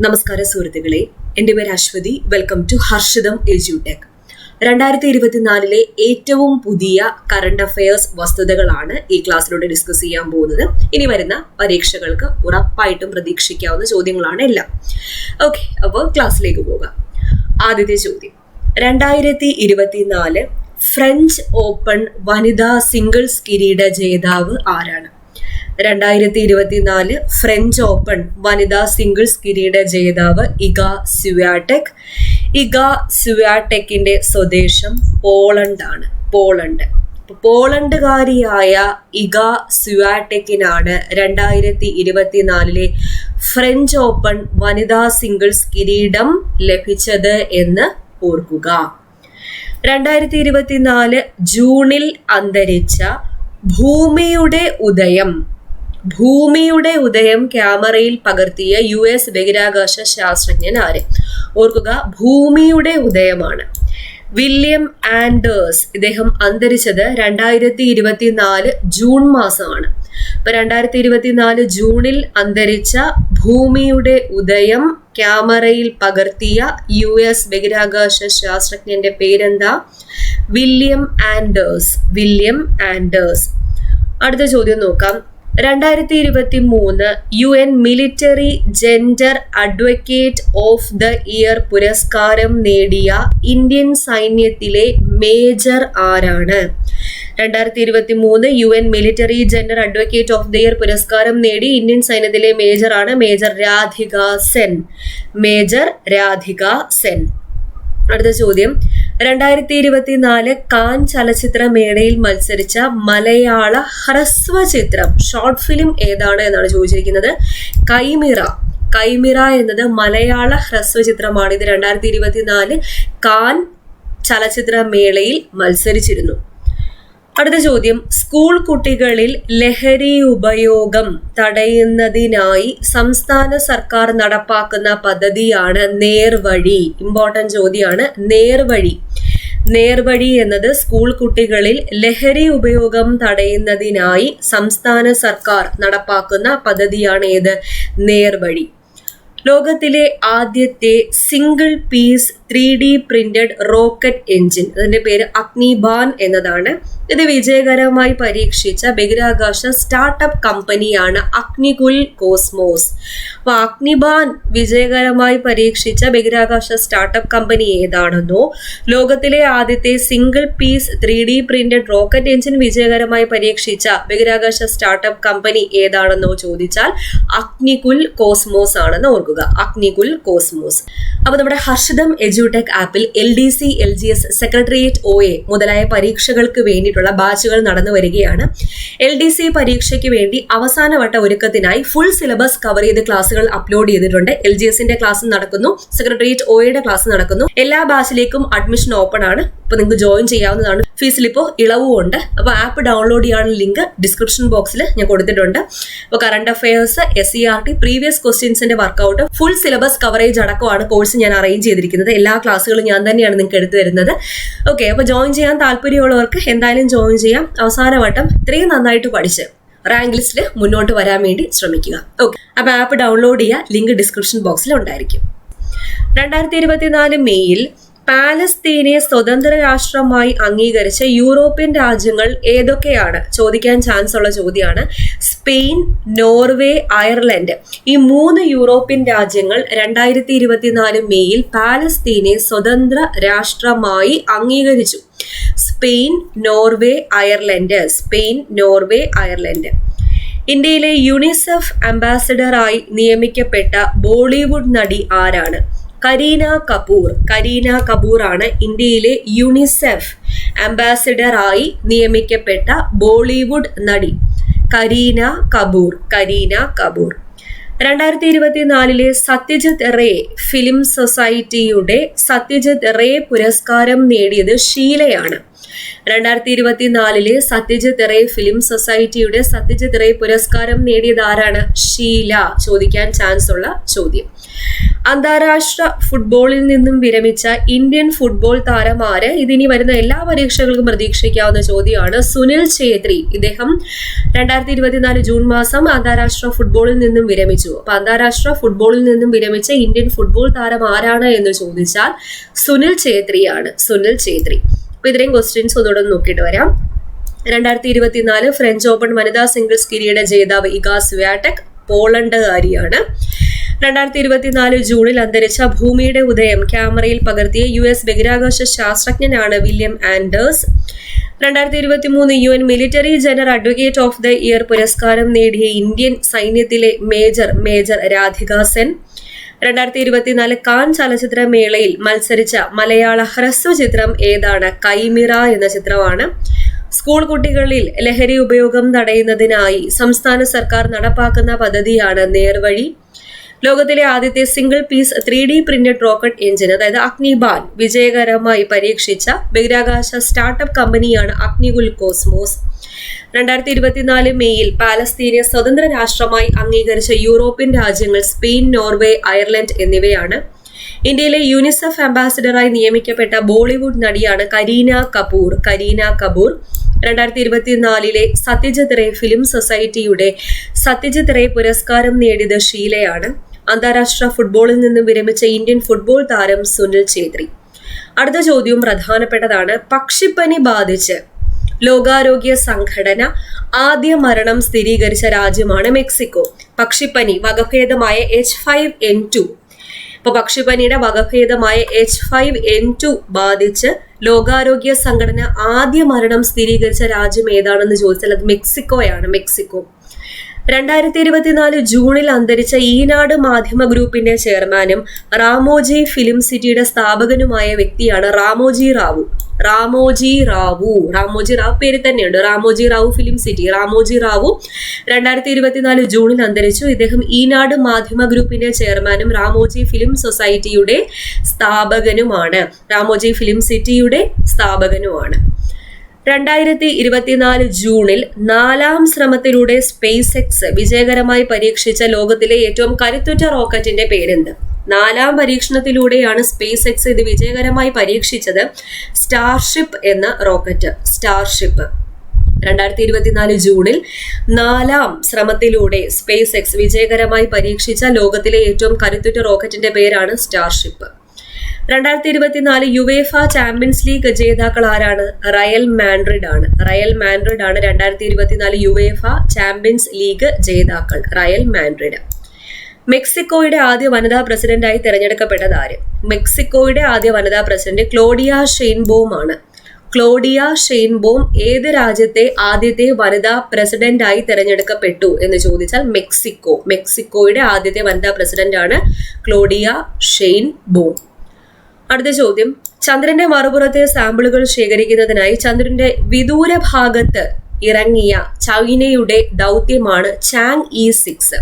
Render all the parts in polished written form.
നമസ്കാരം സുഹൃത്തുക്കളെ, എൻ്റെ പേര് അശ്വതി. വെൽക്കം ടു ഹർഷിതം എജ്യൂടെക്. 2024 ഏറ്റവും പുതിയ കറണ്ട് അഫയേഴ്സ് വസ്തുതകളാണ് ഈ ക്ലാസ്സിലൂടെ ഡിസ്കസ് ചെയ്യാൻ പോകുന്നത്. ഇനി വരുന്ന പരീക്ഷകൾക്ക് ഉറപ്പായിട്ടും പ്രതീക്ഷിക്കാവുന്ന ചോദ്യങ്ങളാണ് എല്ലാം. ഓക്കെ, അപ്പോൾ ക്ലാസ്സിലേക്ക് പോകാം. ആദ്യത്തെ ചോദ്യം, 2024 ഫ്രഞ്ച് ഓപ്പൺ വനിതാ സിംഗിൾസ് കിരീട ജേതാവ് ആരാണ്? 2024 ഫ്രഞ്ച് ഓപ്പൺ വനിതാ സിംഗിൾസ് കിരീട ജേതാവ് ഇഗ സ്വിയാടെക്. ഇഗ സ്വിയാടെക്കിന്റെ സ്വദേശം പോളണ്ടാണ്. പോളണ്ടുകാരിയായ ഇഗ സ്വിയാടെക്കിനാണ് 2024 ഫ്രഞ്ച് ഓപ്പൺ വനിതാ സിംഗിൾസ് കിരീടം ലഭിച്ചത് എന്ന് ഓർക്കുക. 2024 ജൂണിൽ അന്തരിച്ച ഭൂമിയുടെ ഉദയം ക്യാമറയിൽ പകർത്തിയ US ബഹിരാകാശ ശാസ്ത്രജ്ഞൻ ആര്? ഓർക്കുക, ഭൂമിയുടെ ഉദയമാണ്. William Anders. ഇദ്ദേഹം അന്തരിച്ചത് 2024 ജൂൺ മാസമാണ്. അപ്പൊ 2024 ജൂണിൽ അന്തരിച്ച ഭൂമിയുടെ ഉദയം ക്യാമറയിൽ പകർത്തിയ US ബഹിരാകാശ ശാസ്ത്രജ്ഞന്റെ പേരെന്താ? William Anders. അടുത്ത ചോദ്യം നോക്കാം. 2023 UN military gender advocate of the year പുരസ്കാരം നേടിയ ഇന്ത്യൻ സൈന്യത്തിലെ മേജർ ആരാണ്? 2023 UN military gender advocate of the year പുരസ്കാരം നേടി ഇന്ത്യൻ സൈന്യത്തിലെ മേജറാണ് മേജർ രാധിക സെൻ. അടുത്ത ചോദ്യം, 2024 കാൻ ചലച്ചിത്രമേളയിൽ മത്സരിച്ച മലയാള ഹ്രസ്വചിത്രം ഷോർട്ട് ഫിലിം ഏതാണ് എന്നാണ് ചോദിച്ചിരിക്കുന്നത്. കൈമിറ എന്നത് മലയാള ഹ്രസ്വചിത്രമാണ്. ഇത് 2024 കാൻ ചലച്ചിത്രമേളയിൽ മത്സരിച്ചിരുന്നു. അടുത്ത ചോദ്യം, സ്കൂൾ കുട്ടികളിൽ ലഹരി ഉപയോഗം തടയുന്നതിനായി സംസ്ഥാന സർക്കാർ നടപ്പാക്കുന്ന പദ്ധതിയാണ് നേർവഴി. ഇമ്പോർട്ടന്റ് ചോദ്യമാണ് നേർവഴി എന്നത് സ്കൂൾ കുട്ടികളിൽ ലഹരി ഉപയോഗം തടയുന്നതിനായി സംസ്ഥാന സർക്കാർ നടപ്പാക്കുന്ന പദ്ധതിയാണ് ഏത്? നേർവഴി. ലോകത്തിലെ ആദ്യത്തെ single piece 3D printed rocket engine, അതിന്റെ പേര് അഗ്നിബാൻ എന്നതാണ്. ഇത് വിജയകരമായി പരീക്ഷിച്ച ബഹിരാകാശ സ്റ്റാർട്ടപ്പ് കമ്പനിയാണ് അഗ്നികുൽ കോസ്മോസ്. അപ്പൊ അഗ്നിബാൻ വിജയകരമായി പരീക്ഷിച്ച ബഹിരാകാശ സ്റ്റാർട്ടപ്പ് കമ്പനി ഏതാണെന്നോ, ലോകത്തിലെ ആദ്യത്തെ single piece 3D printed rocket engine വിജയകരമായി പരീക്ഷിച്ച ബഹിരാകാശ സ്റ്റാർട്ടപ്പ് കമ്പനി ഏതാണെന്നോ ചോദിച്ചാൽ അഗ്നികുൽ കോസ്മോസ് ആണെന്ന് ഓർക്കുക. അഗ്നികുൽ കോസ്മോസ്. അപ്പൊ നമ്മുടെ ഹർഷിതം എജ്യൂടെക് ആപ്പിൽ LDC LGS സെക്രട്ടേറിയറ്റ് OA മുതലായ പരീക്ഷകൾക്ക് വേണ്ടിയിട്ടുള്ള ബാച്ചുകൾ നടന്നു വരികയാണ്. LDC പരീക്ഷയ്ക്ക് വേണ്ടി അവസാനവട്ട ഒരുക്കത്തിനായി ഫുൾ സിലബസ് കവർ ചെയ്ത് ക്ലാസ്സുകൾ അപ്ലോഡ് ചെയ്തിട്ടുണ്ട്. LGSന്റെ ക്ലാസ് നടക്കുന്നു, സെക്രട്ടേറിയറ്റ് OAയുടെ ക്ലാസ് നടക്കുന്നു. എല്ലാ ബാച്ചിലേക്കും അഡ്മിഷൻ ഓപ്പൺ ആണ്. ഇപ്പൊ നിങ്ങൾക്ക് ജോയിൻ ചെയ്യാവുന്നതാണ്. ഫീസിൽ ഇപ്പോൾ ഇളവും ഉണ്ട്. അപ്പൊ ആപ്പ് ഡൗൺലോഡ് ചെയ്യാനുള്ള ലിങ്ക് ഡിസ്ക്രിപ്ഷൻ ബോക്സിൽ ഞാൻ കൊടുത്തിട്ടുണ്ട്. അപ്പോൾ കറണ്ട് അഫയേഴ്സ്, SCERT, പ്രീവിയസ് ക്വസ്റ്റ്യൻസിന്റെ വർക്കൗട്ട്, ഫുൾ സിലബസ് കവറേജ് അടക്കമാണ് കോഴ്സ് ഞാൻ അറേഞ്ച് ചെയ്തിരിക്കുന്നത്. എല്ലാ ക്ലാസ്സുകളും ഞാൻ തന്നെയാണ് നിങ്ങൾക്ക് എടുത്തു തരുന്നത്. ഓക്കെ, അപ്പൊ ജോയിൻ ചെയ്യാൻ താല്പര്യമുള്ളവർക്ക് എന്തായാലും ജോയിൻ ചെയ്യാം. അവസാനവട്ടം ഇത്രയും നന്നായിട്ട് പഠിച്ച് റാങ്ക് ലിസ്റ്റിൽ മുന്നോട്ട് വരാൻ വേണ്ടി ശ്രമിക്കുക. ഓക്കെ, അപ്പൊ ആപ്പ് ഡൗൺലോഡ് ചെയ്യുക. ലിങ്ക് ഡിസ്ക്രിപ്ഷൻ ബോക്സിൽ ഉണ്ടായിരിക്കും. 2024 മെയ്യിൽ പാലസ്തീനെ സ്വതന്ത്ര രാഷ്ട്രമായി അംഗീകരിച്ച യൂറോപ്യൻ രാജ്യങ്ങൾ ഏതൊക്കെയാണ്? ചോദിക്കാൻ ചാൻസ് ഉള്ള ചോദ്യമാണ്. Spain, Norway, Ireland. ഈ 3 യൂറോപ്യൻ രാജ്യങ്ങൾ 2024 മെയ്യിൽ പാലസ്തീനെ സ്വതന്ത്ര രാഷ്ട്രമായി അംഗീകരിച്ചു. Spain, Norway, Ireland. ഇന്ത്യയിലെ യുണിസെഫ് അംബാസഡറായി നിയമിക്കപ്പെട്ട ബോളിവുഡ് നടി ആരാണ്? കരീന കപൂർ ആണ് ഇന്ത്യയിലെ യുണിസെഫ് അംബാസിഡറായി നിയമിക്കപ്പെട്ട ബോളിവുഡ് നടി. കരീന കപൂർ. 2024 സത്യജിത് റേ ഫിലിം സൊസൈറ്റിയുടെ സത്യജിത് റേ പുരസ്കാരം നേടിയത് ഷീലയാണ്. 2024 സത്യജിത് റേ ഫിലിം സൊസൈറ്റിയുടെ സത്യജിത് റേ പുരസ്കാരം നേടിയത് ആരാണ്? ഷീല. ചോദിക്കാൻ ചാൻസ് ഉള്ള ചോദ്യം. അന്താരാഷ്ട്ര ഫുട്ബോളിൽ നിന്നും വിരമിച്ച ഇന്ത്യൻ ഫുട്ബോൾ താരം ആര്? ഇതിനി വരുന്ന എല്ലാ പരീക്ഷകൾക്കും പ്രതീക്ഷിക്കാവുന്ന ചോദ്യമാണ്. സുനിൽ ഛേത്രി. ഇദ്ദേഹം 2024 ജൂൺ മാസം അന്താരാഷ്ട്ര ഫുട്ബോളിൽ നിന്നും വിരമിച്ചു. അപ്പൊ അന്താരാഷ്ട്ര ഫുട്ബോളിൽ നിന്നും വിരമിച്ച ഇന്ത്യൻ ഫുട്ബോൾ താരം ആരാണ് എന്ന് ചോദിച്ചാൽ സുനിൽ ഛേത്രിയാണ്. സുനിൽ ഛേത്രി. അപ്പൊ ഇത്രയും ക്വസ്റ്റ്യൻസ് ഒന്നുകൂടെ നോക്കിയിട്ട് വരാം. 2024 ഫ്രഞ്ച് ഓപ്പൺ വനിതാ സിംഗിൾസ് കിരീട ജേതാവ് ഇഗ സ്വിയാടെക് പോളണ്ടുകാരിയാണ്. 2024 ജൂണിൽ അന്തരിച്ച ഭൂമിയുടെ ഉദയം ക്യാമറയിൽ പകർത്തിയ US ബഹിരാകാശ ശാസ്ത്രജ്ഞനാണ് William Anders. 2023 UN military general advocate of the year പുരസ്കാരം നേടിയ ഇന്ത്യൻ സൈന്യത്തിലെ മേജർ രാധിക സെൻ. 2024 കാൻ ചലച്ചിത്രമേളയിൽ മത്സരിച്ച മലയാള ഹ്രസ്വചിത്രം ഏതാണ്? കൈമിറ എന്ന ചിത്രമാണ്. സ്കൂൾ കുട്ടികളിൽ ലഹരി ഉപയോഗം തടയുന്നതിനായി സംസ്ഥാന സർക്കാർ നടപ്പാക്കുന്ന പദ്ധതിയാണ് നേർവഴി. ലോകത്തിലെ ആദ്യത്തെ single piece 3D printed rocket engine അതായത് അഗ്നിബാൻ വിജയകരമായി പരീക്ഷിച്ച ബഹിരാകാശ സ്റ്റാർട്ടപ്പ് കമ്പനിയാണ് അഗ്നികുൽ കോസ്മോസ്. 2024 മെയ്യിൽ പാലസ്തീനെ സ്വതന്ത്ര രാഷ്ട്രമായി അംഗീകരിച്ച യൂറോപ്യൻ രാജ്യങ്ങൾ സ്പെയിൻ, നോർവേ, അയർലൻഡ് എന്നിവയാണ്. ഇന്ത്യയിലെ യൂണിസെഫ് അംബാസിഡറായി നിയമിക്കപ്പെട്ട ബോളിവുഡ് നടിയാണ് കരീന കപൂർ. 2024 സത്യജിത് റേ ഫിലിം സൊസൈറ്റിയുടെ സത്യജിത് റേ പുരസ്കാരം നേടിയത് ഷീലയാണ്. അന്താരാഷ്ട്ര ഫുട്ബോളിൽ നിന്നും വിരമിച്ച ഇന്ത്യൻ ഫുട്ബോൾ താരം സുനിൽ ഛേത്രി. അടുത്ത ചോദ്യവും പ്രധാനപ്പെട്ടതാണ്. പക്ഷിപ്പനി ബാധിച്ച് ലോകാരോഗ്യ സംഘടന ആദ്യ മരണം സ്ഥിരീകരിച്ച രാജ്യമാണ് മെക്സിക്കോ. പക്ഷിപ്പനി വകഭേദമായ H5N2. ഇപ്പൊ പക്ഷിപ്പനിയുടെ വകഭേദമായ H5N2 ബാധിച്ച് ലോകാരോഗ്യ സംഘടന ആദ്യ മരണം സ്ഥിരീകരിച്ച രാജ്യം ഏതാണെന്ന് ചോദിച്ചാൽ അത് മെക്സിക്കോയാണ്. മെക്സിക്കോ. 2024 ജൂണിൽ അന്തരിച്ച ഈനാട് മാധ്യമ ഗ്രൂപ്പിന്റെ ചെയർമാനും റാമോജി ഫിലിം സിറ്റിയുടെ സ്ഥാപകനുമായ വ്യക്തിയാണ് റാമോജി റാവു. റാമോജി റാവു പേര് തന്നെയുണ്ട്. Ramoji Rao film city. റാമോജി റാവു 2024 ജൂണിൽ അന്തരിച്ചു. ഇദ്ദേഹം ഈനാട് മാധ്യമ ഗ്രൂപ്പിന്റെ ചെയർമാനും റാമോജി ഫിലിം സൊസൈറ്റിയുടെ സ്ഥാപകനുമാണ്. റാമോജി ഫിലിം സിറ്റിയുടെ സ്ഥാപകനുമാണ്. 2024 ജൂണിൽ 4ാം ശ്രമത്തിലൂടെ സ്പേസ് എക്സ് വിജയകരമായി പരീക്ഷിച്ച ലോകത്തിലെ ഏറ്റവും കരുത്തുറ്റ റോക്കറ്റിന്റെ പേരെന്ത്? 4ാം പരീക്ഷണത്തിലൂടെയാണ് സ്പേസ് എക്സ് ഇത് വിജയകരമായി പരീക്ഷിച്ചത്. സ്റ്റാർഷിപ്പ് എന്ന റോക്കറ്റ്. സ്റ്റാർഷിപ്പ്. 2024 ജൂണിൽ 4ാം ശ്രമത്തിലൂടെ സ്പേസ് എക്സ് വിജയകരമായി പരീക്ഷിച്ച ലോകത്തിലെ ഏറ്റവും കരുത്തുറ്റ റോക്കറ്റിന്റെ പേരാണ് സ്റ്റാർഷിപ്പ്. 2024 യുവേഫ ചാമ്പ്യൻസ് ലീഗ് ജേതാക്കൾ ആരാണ്? റയൽ മാഡ്രിഡ് ആണ്. 2024 യുവേഫ ചാമ്പ്യൻസ് ലീഗ് ജേതാക്കൾ റയൽ മാഡ്രിഡ്. മെക്സിക്കോയുടെ ആദ്യ വനിതാ പ്രസിഡന്റായി തെരഞ്ഞെടുക്കപ്പെട്ടത് ആര്? മെക്സിക്കോയുടെ ആദ്യ വനിതാ പ്രസിഡന്റ് ക്ലോഡിയ ഷെയ്ൻബോം ആണ്. ക്ലോഡിയ ഷെയ്ൻബോം ഏത് രാജ്യത്തെ ആദ്യത്തെ വനിതാ പ്രസിഡന്റായി തെരഞ്ഞെടുക്കപ്പെട്ടു എന്ന് ചോദിച്ചാൽ മെക്സിക്കോ. മെക്സിക്കോയുടെ ആദ്യത്തെ വനിതാ പ്രസിഡന്റാണ് ക്ലോഡിയ ഷെയ്ൻബോം. അടുത്ത ചോദ്യം. ചന്ദ്രന്റെ മറുപുറത്തെ സാമ്പിളുകൾ ശേഖരിക്കുന്നതിനായി ചന്ദ്രന്റെ വിദൂര ഭാഗത്ത് ഇറങ്ങിയ ചൈനയുടെ ദൗത്യമാണ് ചാങ്ഇ-6.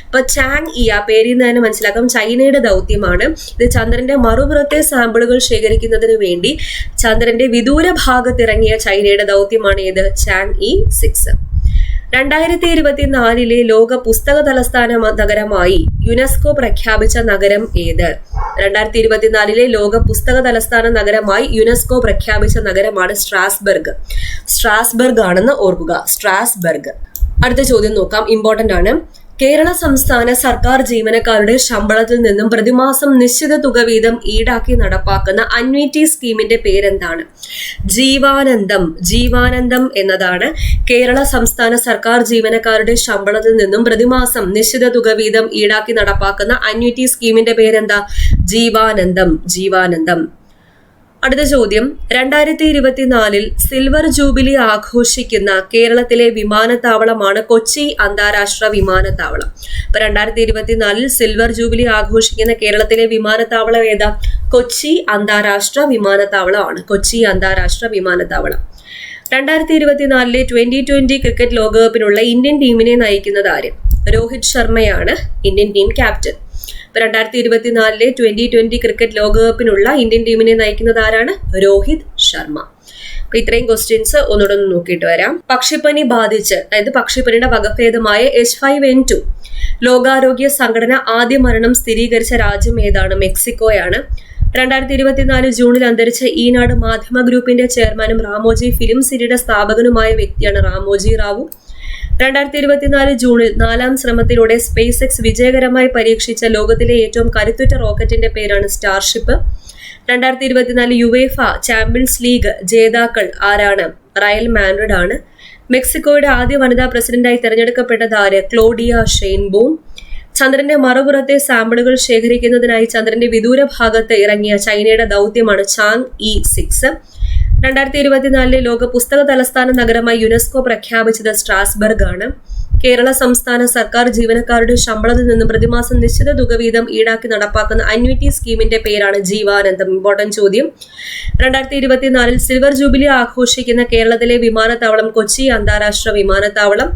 അപ്പൊ ചാങ്ഇ ആ പേരിൽ നിന്ന് തന്നെ മനസ്സിലാക്കാം ചൈനയുടെ ദൗത്യമാണ്. ഇത് ചന്ദ്രന്റെ മറുപുറത്തെ സാമ്പിളുകൾ ശേഖരിക്കുന്നതിന് വേണ്ടി ചന്ദ്രന്റെ വിദൂര ഭാഗത്ത് ഇറങ്ങിയ ചൈനയുടെ ദൗത്യമാണ് ഏത്? ചാങ്ഇ-6. 2024 ലോക പുസ്തക തലസ്ഥാന നഗരമായി യുനെസ്കോ പ്രഖ്യാപിച്ച നഗരം ഏത്? 2024 ലോക പുസ്തക തലസ്ഥാന നഗരമായി യുനെസ്കോ പ്രഖ്യാപിച്ച നഗരമാണ് സ്ട്രാസ്ബർഗ്. സ്ട്രാസ്ബർഗ് ആണെന്ന് ഓർക്കുക. സ്ട്രാസ്ബർഗ്. അടുത്ത ചോദ്യം നോക്കാം. ഇമ്പോർട്ടന്റ് ആണ്. കേരള സംസ്ഥാന സർക്കാർ ജീവനക്കാരുടെ ശമ്പളത്തിൽ നിന്നും പ്രതിമാസം നിശ്ചിത തുക വീതം ഈടാക്കി നടപ്പാക്കുന്ന അന്വിറ്റി സ്കീമിന്റെ പേരെന്താണ്? ജീവാനന്ദം. ജീവാനന്ദം എന്നതാണ് കേരള സംസ്ഥാന സർക്കാർ ജീവനക്കാരുടെ ശമ്പളത്തിൽ നിന്നും പ്രതിമാസം നിശ്ചിത തുക വീതം ഈടാക്കി നടപ്പാക്കുന്ന അന്വിറ്റി സ്കീമിന്റെ പേരെന്താ? ജീവാനന്ദം. ജീവാനന്ദം. അടുത്ത ചോദ്യം. 2024 സിൽവർ ജൂബിലി ആഘോഷിക്കുന്ന കേരളത്തിലെ വിമാനത്താവളമാണ് കൊച്ചി അന്താരാഷ്ട്ര വിമാനത്താവളം. അപ്പൊ 2024 സിൽവർ ജൂബിലി ആഘോഷിക്കുന്ന കേരളത്തിലെ വിമാനത്താവളം ഏതാ? കൊച്ചി അന്താരാഷ്ട്ര വിമാനത്താവളമാണ്. കൊച്ചി അന്താരാഷ്ട്ര വിമാനത്താവളം. 2024 2020 ക്രിക്കറ്റ് ലോകകപ്പിനുള്ള ഇന്ത്യൻ ടീമിനെ നയിക്കുന്നത് ആര്? രോഹിത് ശർമ്മയാണ് ഇന്ത്യൻ ടീം ക്യാപ്റ്റൻ. 2024 2020 ക്രിക്കറ്റ് ലോകകപ്പിനുള്ള ഇന്ത്യൻ ടീമിനെ നയിക്കുന്നത് ആരാണ്? രോഹിത് ശർമ്മ. അപ്പൊ ഇത്രയും ക്വസ്റ്റ്യൻസ് ഒന്നുകൂടെ ഒന്ന് നോക്കിയിട്ട് വരാം. പക്ഷിപ്പനി ബാധിച്ച്, അതായത് പക്ഷിപ്പനിയുടെ വകഭേദമായ H5N2 ലോകാരോഗ്യ സംഘടന ആദ്യ മരണം സ്ഥിരീകരിച്ച രാജ്യം ഏതാണ്? മെക്സിക്കോയാണ്. 2024 ജൂണിൽ അന്തരിച്ച ഈനാട് മാധ്യമ ഗ്രൂപ്പിന്റെ ചെയർമാനും റാമോജി ഫിലിം സിറ്റിയുടെ സ്ഥാപകനുമായ വ്യക്തിയാണ് രാമോജി റാവു. 2024 ജൂണിൽ 4ാം ശ്രമത്തിലൂടെ സ്പേസ് എക്സ് വിജയകരമായി പരീക്ഷിച്ച ലോകത്തിലെ ഏറ്റവും കരുത്തുറ്റ റോക്കറ്റിന്റെ പേരാണ് സ്റ്റാർഷിപ്പ്. 2024 യുവേഫ ചാമ്പ്യൻസ് ലീഗ് ജേതാക്കൾ ആരാണ്? റയൽ മാഡ്രിഡ് ആണ്. മെക്സിക്കോയുടെ ആദ്യ വനിതാ പ്രസിഡന്റായി തെരഞ്ഞെടുക്കപ്പെട്ടത് ആര്? Claudia Sheinbaum. ചന്ദ്രന്റെ മറുപുറത്തെ സാമ്പിളുകൾ ശേഖരിക്കുന്നതിനായി ചന്ദ്രന്റെ വിദൂര ഭാഗത്ത് ഇറങ്ങിയ ചൈനയുടെ ദൗത്യമാണ് ചാങ് E6. 2024 ലോക പുസ്തക തലസ്ഥാന നഗരമായി യുനെസ്കോ പ്രഖ്യാപിച്ചത് സ്ട്രാസ്ബർഗ് ആണ്. കേരള സംസ്ഥാന സർക്കാർ ജീവനക്കാരുടെ ശമ്പളത്തിൽ നിന്നും പ്രതിമാസം നിശ്ചിത തുക വീതം ഈടാക്കി നടപ്പാക്കുന്ന അന്വിറ്റി സ്കീമിന്റെ പേരാണ് ജീവാനന്ദം. ഇമ്പോർട്ടന്റ് ചോദ്യം. 2024 സിൽവർ ജൂബിലി ആഘോഷിക്കുന്ന കേരളത്തിലെ വിമാനത്താവളം കൊച്ചി അന്താരാഷ്ട്ര വിമാനത്താവളം.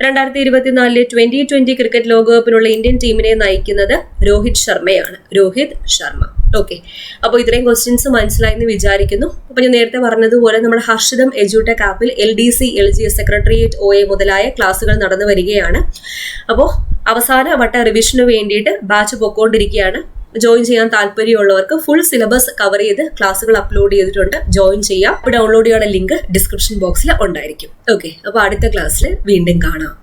2024 2020 ക്രിക്കറ്റ് ലോകകപ്പിനുള്ള ഇന്ത്യൻ ടീമിനെ നയിക്കുന്നത് രോഹിത് ശർമ്മയാണ്. രോഹിത് ശർമ്മ. ഓക്കെ, അപ്പോൾ ഇത്രയും ക്വസ്റ്റ്യൻസ് മനസ്സിലായെന്ന് വിചാരിക്കുന്നു. അപ്പോൾ ഞാൻ നേരത്തെ പറഞ്ഞതുപോലെ നമ്മുടെ ഹർഷിതം എഡ്യൂടെക് ആപ്പിൽ LDC LGS സെക്രട്ടേറിയറ്റ് OA മുതലായ ക്ലാസ്സുകൾ നടന്നു വരികയാണ്. അപ്പോൾ അവസാന വട്ട റിവിഷന് വേണ്ടിയിട്ട് ബാച്ച് പൊക്കോണ്ടിരിക്കുകയാണ്. ജോയിൻ ചെയ്യാൻ താല്പര്യമുള്ളവർക്ക് ഫുൾ സിലബസ് കവർ ചെയ്ത് ക്ലാസ്സുകൾ അപ്ലോഡ് ചെയ്തിട്ടുണ്ട്. ജോയിൻ ചെയ്യാം. ഡൗൺലോഡ് ചെയ്യാനുള്ള ലിങ്ക് ഡിസ്ക്രിപ്ഷൻ ബോക്സിൽ ഉണ്ടായിരിക്കും. ഓക്കെ, അപ്പോൾ അടുത്ത ക്ലാസ്സിൽ വീണ്ടും കാണാം.